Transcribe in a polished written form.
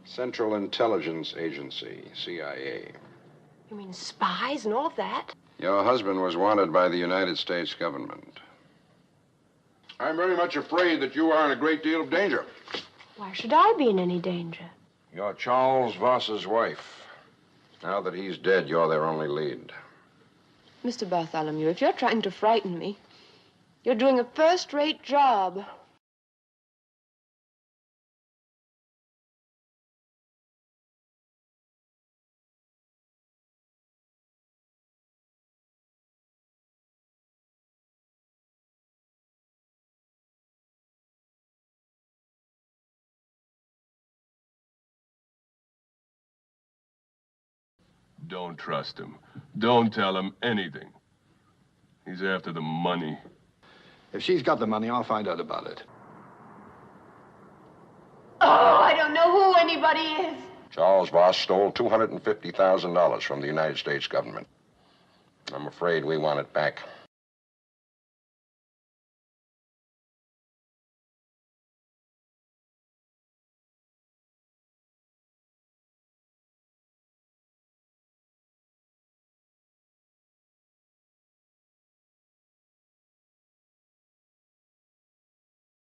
Central Intelligence Agency, CIA. You mean spies and all of that? Your husband was wanted by the United States government. I'm very much afraid that you are in a great deal of danger. Why should I be in any danger? You're Charles Voss's wife. Now that he's dead, you're their only lead. Mr. Bartholomew, if you're trying to frighten me, you're doing a first-rate job. Don't trust him. Don't tell him anything. He's after the money. If she's got the money, I'll find out about it. Oh, I don't know who anybody is. Charles Voss stole $250,000 from the United States government. I'm afraid we want it back.